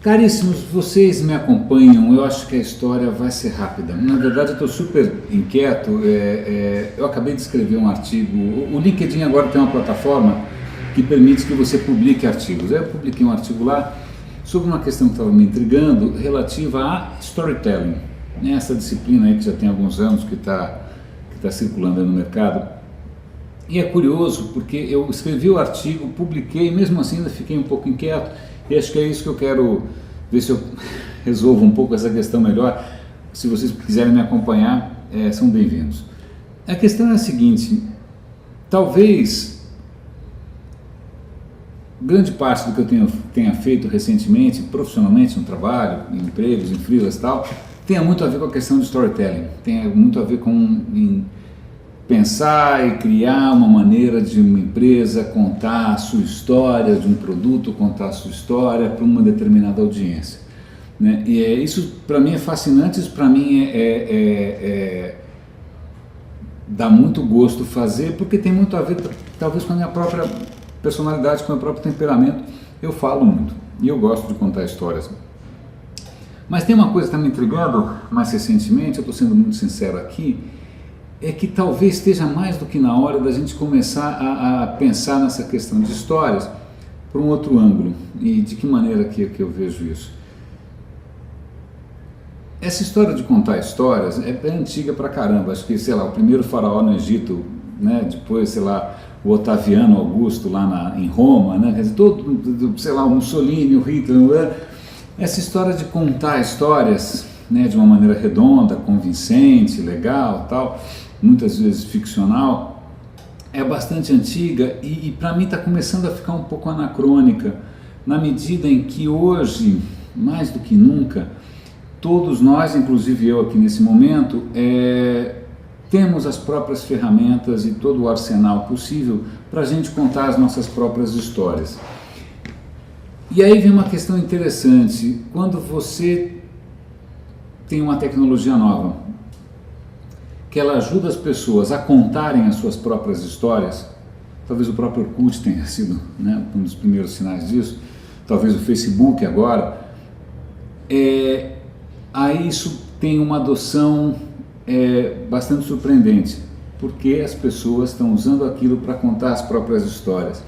Caríssimos, vocês me acompanham, eu acho que a história vai ser rápida. Na verdade, eu estou super inquieto, eu acabei de escrever um artigo, o LinkedIn agora tem uma plataforma que permite que você publique artigos. Eu publiquei um artigo lá sobre uma questão que estava me intrigando, relativa a storytelling, né? Essa disciplina aí que já tem alguns anos que está circulando aí no mercado. E é curioso porque eu escrevi o artigo, publiquei, mesmo assim ainda fiquei um pouco inquieto, e acho que é isso que eu quero ver se eu resolvo um pouco essa questão melhor. Se vocês quiserem me acompanhar, são bem-vindos. A questão é a seguinte: talvez grande parte do que eu tenha feito recentemente, profissionalmente, no trabalho, em empregos, em freelas e tal, tenha muito a ver com a questão de storytelling, tenha muito a ver com pensar e criar uma maneira de uma empresa contar a sua história, de um produto contar a sua história para uma determinada audiência, né? E isso para mim é fascinante, isso para mim dá muito gosto fazer, porque tem muito a ver talvez com a minha própria personalidade, com o meu próprio temperamento. Eu falo muito e eu gosto de contar histórias. Mas tem uma coisa que está me intrigando mais recentemente, eu estou sendo muito sincero aqui, é que talvez esteja mais do que na hora da gente começar a pensar nessa questão de histórias por um outro ângulo. E de que maneira que eu vejo isso? Essa história de contar histórias é antiga pra caramba. Acho que, sei lá, o primeiro faraó no Egito, né? Depois, sei lá, o Otaviano Augusto lá em Roma, né? Quer dizer, sei lá, o Mussolini, o Hitler. Essa história de contar histórias, né, de uma maneira redonda, convincente, legal, tal, muitas vezes ficcional, é bastante antiga e para mim está começando a ficar um pouco anacrônica, na medida em que hoje, mais do que nunca, todos nós, inclusive eu aqui nesse momento, temos as próprias ferramentas e todo o arsenal possível para a gente contar as nossas próprias histórias. E aí vem uma questão interessante: quando você tem uma tecnologia nova, que ela ajuda as pessoas a contarem as suas próprias histórias, talvez o próprio Orkut tenha sido, né, um dos primeiros sinais disso, talvez o Facebook agora, aí isso tem uma adoção bastante surpreendente, porque as pessoas estão usando aquilo para contar as próprias histórias.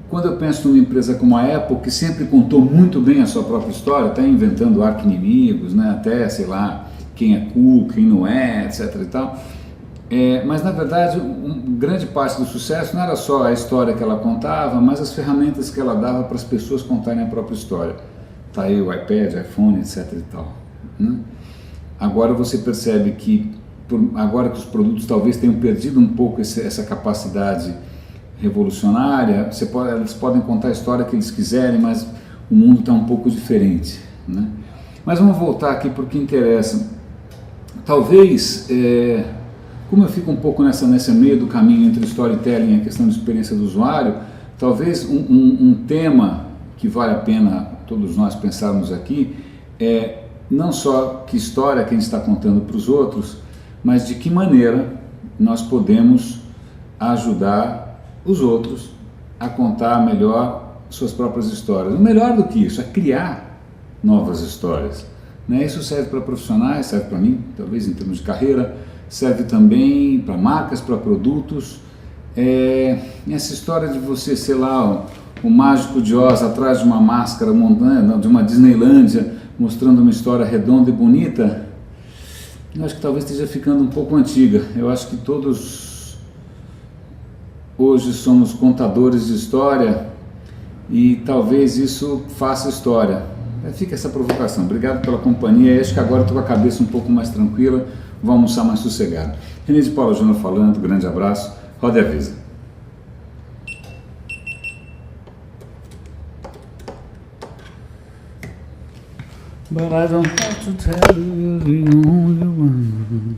Quando eu penso numa empresa como a Apple, que sempre contou muito bem a sua própria história, está inventando arqui-inimigos, né, até, sei lá, quem é cool, quem não é, etc. e tal. Mas, na verdade, grande parte do sucesso não era só a história que ela contava, mas as ferramentas que ela dava para as pessoas contarem a própria história. Está aí o iPad, iPhone, etc. e tal, né? Agora você percebe que, agora que os produtos talvez tenham perdido um pouco essa capacidade revolucionária, eles podem contar a história que eles quiserem, mas o mundo está um pouco diferente, né? Mas vamos voltar aqui para o que interessa. Talvez, como eu fico um pouco nessa meio do caminho entre storytelling e a questão de experiência do usuário, talvez um tema que vale a pena todos nós pensarmos aqui é não só que história que a gente está contando para os outros, mas de que maneira nós podemos ajudar os outros a contar melhor suas próprias histórias. O melhor do que isso é criar novas histórias, né? Isso serve para profissionais, serve para mim, talvez em termos de carreira, serve também para marcas, para produtos. Essa história de você, sei lá, o Mágico de Oz atrás de uma máscara montanha, de uma Disneylândia, mostrando uma história redonda e bonita, eu acho que talvez esteja ficando um pouco antiga. Eu acho que todos hoje somos contadores de história e talvez isso faça história. Fica essa provocação. Obrigado pela companhia. Acho que agora estou com a cabeça um pouco mais tranquila, vou almoçar mais sossegado. René de Paula Júnior falando, grande abraço, roda e avisa. But I don't have to tell you the only one.